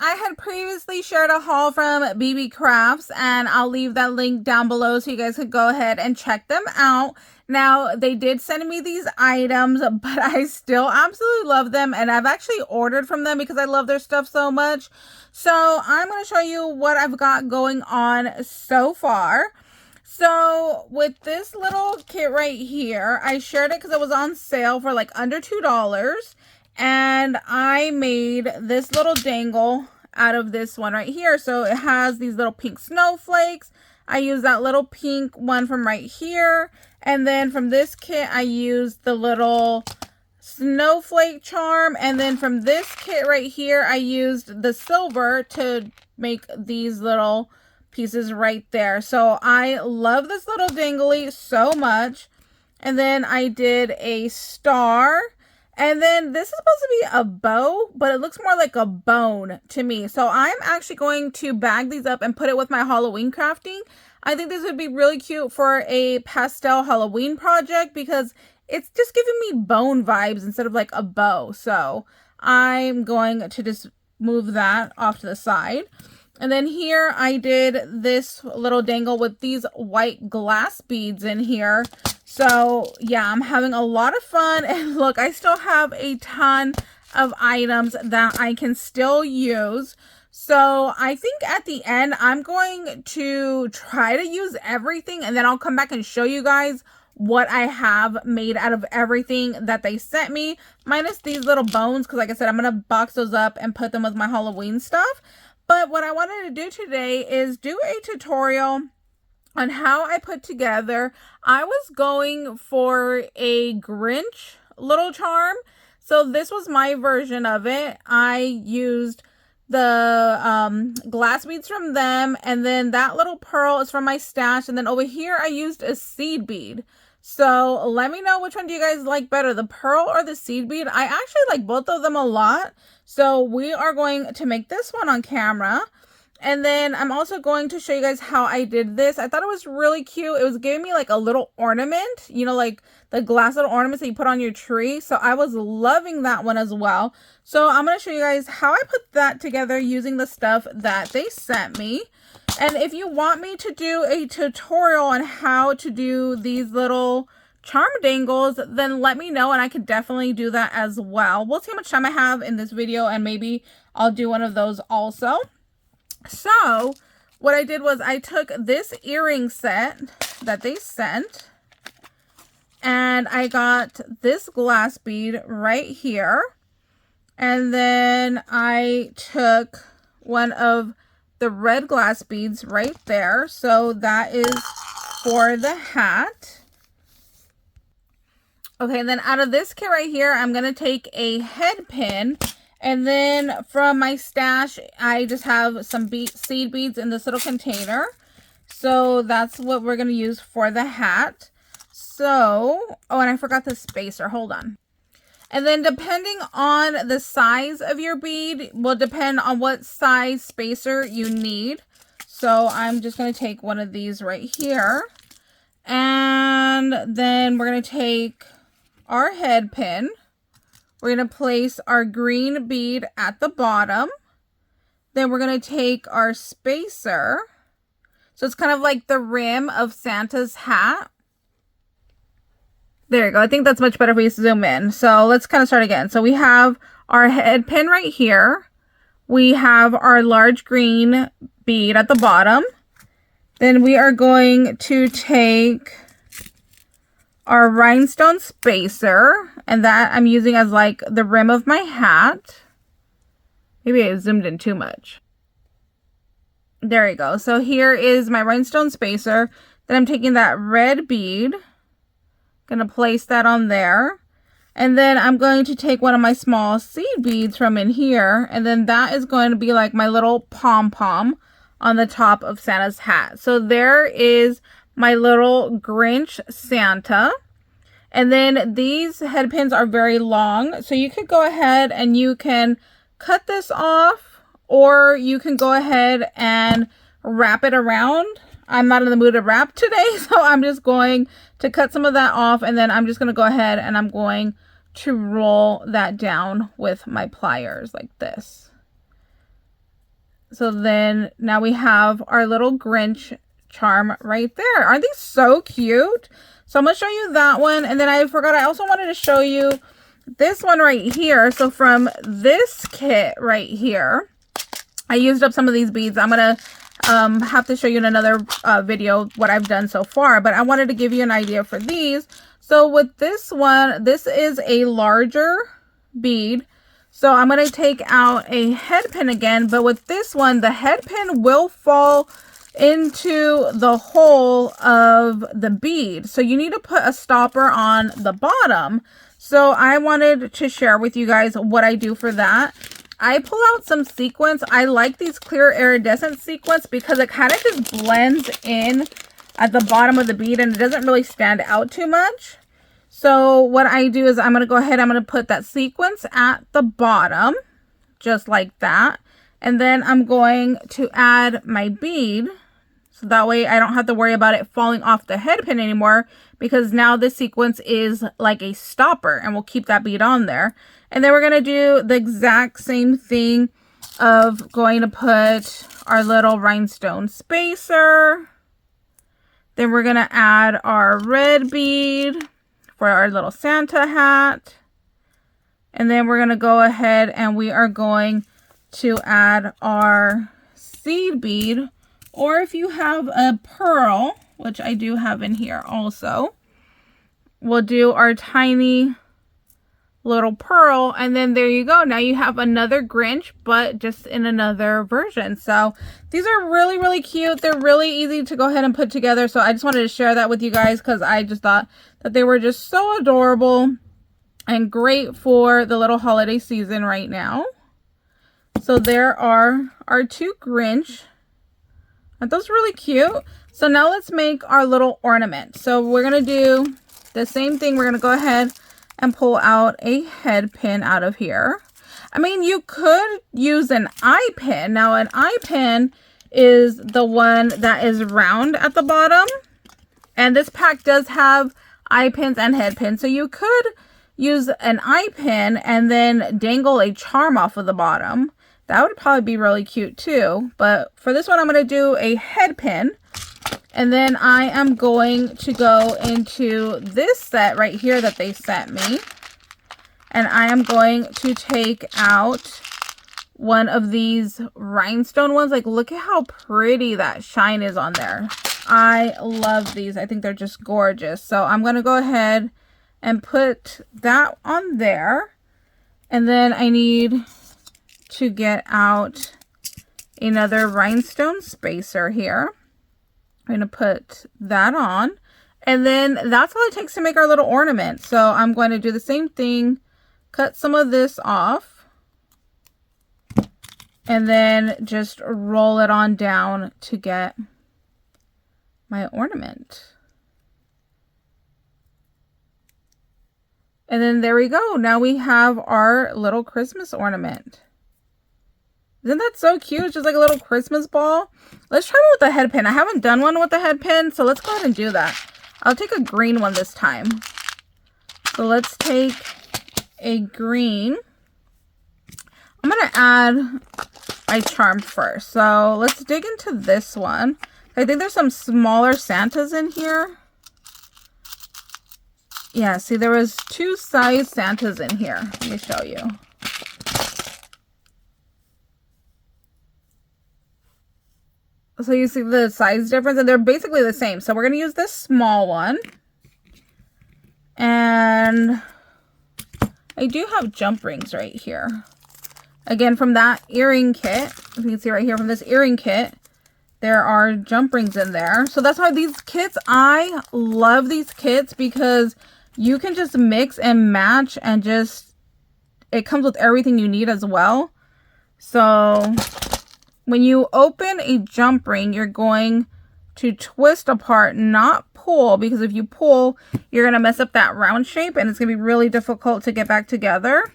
I had previously shared a haul from BeeBeeCrafts, and I'll leave that link down below so you guys could go ahead and check them out. Now, they did send me these items, but I still absolutely love them, and I've actually ordered from them because I love their stuff so much. So I'm going to show you what I've got going on so far. So with this little kit right here, I shared it because it was on sale for like under $2. And I made this little dangle out of this one right here. So it has these little pink snowflakes. I used that little pink one from right here. And then from this kit, I used the little snowflake charm. And then from this kit right here, I used the silver to make these little pieces right there. So I love this little dingly so much. And then I did a star. And then this is supposed to be a bow, but it looks more like a bone to me. So I'm actually going to bag these up and put it with my Halloween crafting. I think this would be really cute for a pastel Halloween project because it's just giving me bone vibes instead of like a bow. So I'm going to just move that off to the side. And then here I did this little dangle with these white glass beads in here. So yeah, I'm having a lot of fun. And look, I still have a ton of items that I can still use. So I think at the end, I'm going to try to use everything. And then I'll come back and show you guys what I have made out of everything that they sent me. Minus these little bones. Because like I said, I'm going to box those up and put them with my Halloween stuff. But what I wanted to do today is do a tutorial on how I put together. I was going for a Grinch little charm. So this was my version of it. I used the glass beads from them. And then that little pearl is from my stash. And then over here, I used a seed bead. So let me know which one do you guys like better, the pearl or the seed bead. I actually like both of them a lot. So we are going to make this one on camera. And then I'm also going to show you guys how I did this. I thought it was really cute. It was giving me like a little ornament, you know, like the glass little ornaments that you put on your tree. So I was loving that one as well. So I'm going to show you guys how I put that together using the stuff that they sent me. And if you want me to do a tutorial on how to do these little charm dangles, then let me know and I could definitely do that as well. We'll see how much time I have in this video and maybe I'll do one of those also. So what I did was I took this earring set that they sent and I got this glass bead right here. And then I took one of the red glass beads right there. So that is for the hat. Okay, and then out of this kit right here, I'm going to take a head pin. And then from my stash, I just have some seed beads in this little container. So that's what we're going to use for the hat. So, oh, and I forgot the spacer. Hold on. And then depending on the size of your bead will depend on what size spacer you need. So I'm just going to take one of these right here. And then we're going to take our head pin. We're going to place our green bead at the bottom. Then we're going to take our spacer. So it's kind of like the rim of Santa's hat. There you go. I think that's much better if we zoom in. So let's kind of start again. So we have our head pin right here. We have our large green bead at the bottom. Then we are going to take our rhinestone spacer, and that I'm using as like the rim of my hat. Maybe I zoomed in too much. There you go. So here is my rhinestone spacer. Then I'm taking that red bead, gonna place that on there, and then I'm going to take one of my small seed beads from in here, and then that is going to be like my little pom-pom on the top of Santa's hat. So there is my little Grinch Santa. And then these head pins are very long, so you could go ahead and you can cut this off, or you can go ahead and wrap it around. I'm not in the mood to wrap today, so I'm just going to cut some of that off, and then I'm just going to go ahead and I'm going to roll that down with my pliers like this. So then now we have our little Grinch charm right there. Aren't these so cute? So I'm going to show you that one. And then I forgot, I also wanted to show you this one right here. So from this kit right here, I used up some of these beads. I'm going to have to show you in another video what I've done so far. But I wanted to give you an idea for these. So with this one, this is a larger bead. So I'm going to take out a head pin again, but with this one, the head pin will fall into the hole of the bead. So you need to put a stopper on the bottom. So I wanted to share with you guys what I do for that. I pull out some sequins. I like these clear iridescent sequins because it kind of just blends in at the bottom of the bead and it doesn't really stand out too much. So what I do is I'm going to go ahead, I'm going to put that sequence at the bottom, just like that. And then I'm going to add my bead. So that way I don't have to worry about it falling off the head pin anymore, because now this sequence is like a stopper and we'll keep that bead on there. And then we're going to do the exact same thing of going to put our little rhinestone spacer. Then we're going to add our red bead for our little Santa hat. And then we're going to go ahead and we are going to add our seed bead, or if you have a pearl, which I do have in here also, we'll do our tiny little pearl, and then there you go. Now you have another Grinch, but just in another version. So these are really, really cute. They're really easy to go ahead and put together. So I just wanted to share that with you guys because I just thought that they were just so adorable and great for the little holiday season right now. So there are our two Grinch. Aren't those really cute? So now let's make our little ornament. So we're going to do the same thing. We're going to go ahead and pull out a head pin out of here. I mean, you could use an eye pin. Now, an eye pin is the one that is round at the bottom. And this pack does have eye pins and head pins. So you could use an eye pin and then dangle a charm off of the bottom. That would probably be really cute too. But for this one, I'm going to do a head pin. And then I am going to go into this set right here that they sent me. And I am going to take out one of these rhinestone ones. Like, look at how pretty that shine is on there. I love these. I think they're just gorgeous. So I'm going to go ahead and put that on there. And then I need to get out another rhinestone spacer here. I'm going to put that on, and then that's all it takes to make our little ornament. So I'm going to do the same thing, cut some of this off, and then just roll it on down to get my ornament. And then there we go. Now we have our little Christmas ornament. Isn't that so cute? It's just like a little Christmas ball. Let's try one with the head pin. I haven't done one with the head pin, so let's go ahead and do that. I'll take a green one this time. So let's take a green. I'm going to add my charm first. So let's dig into this one. I think there's some smaller Santas in here. Yeah, see, there was two size Santas in here. Let me show you. So you see the size difference, and they're basically the same. So we're going to use this small one. And I do have jump rings right here. Again, from that earring kit, you can see right here from this earring kit, there are jump rings in there. So that's why these kits, I love these kits because you can just mix and match and just, it comes with everything you need as well. So when you open a jump ring, you're going to twist apart, not pull, because if you pull, you're going to mess up that round shape and it's going to be really difficult to get back together.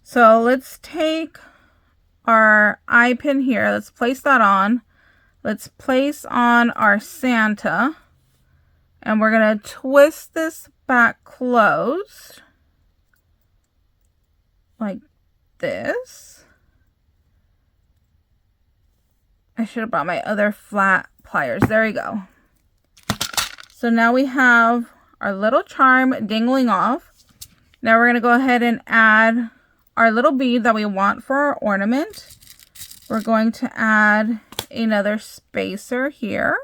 So let's take our eye pin here. Let's place that on. Let's place on our Santa. And we're going to twist this back closed like this. I should have brought my other flat pliers. There we go. So now we have our little charm dangling off. Now we're going to go ahead and add our little bead that we want for our ornament. We're going to add another spacer here.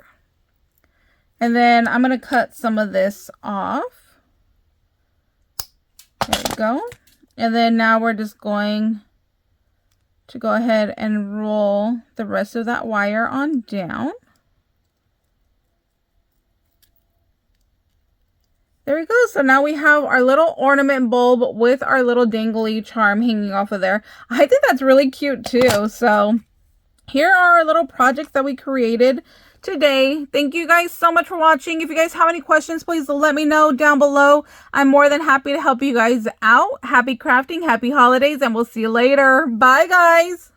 And then I'm going to cut some of this off. There we go. And then now we're just going to go ahead and roll the rest of that wire on down. There we go. So now we have our little ornament bulb with our little dangly charm hanging off of there. I think that's really cute too. So here are our little projects that we created today. Thank you guys so much for watching. If you guys have any questions, please let me know down below. I'm more than happy to help you guys out. Happy crafting, happy holidays, and we'll see you later. Bye guys.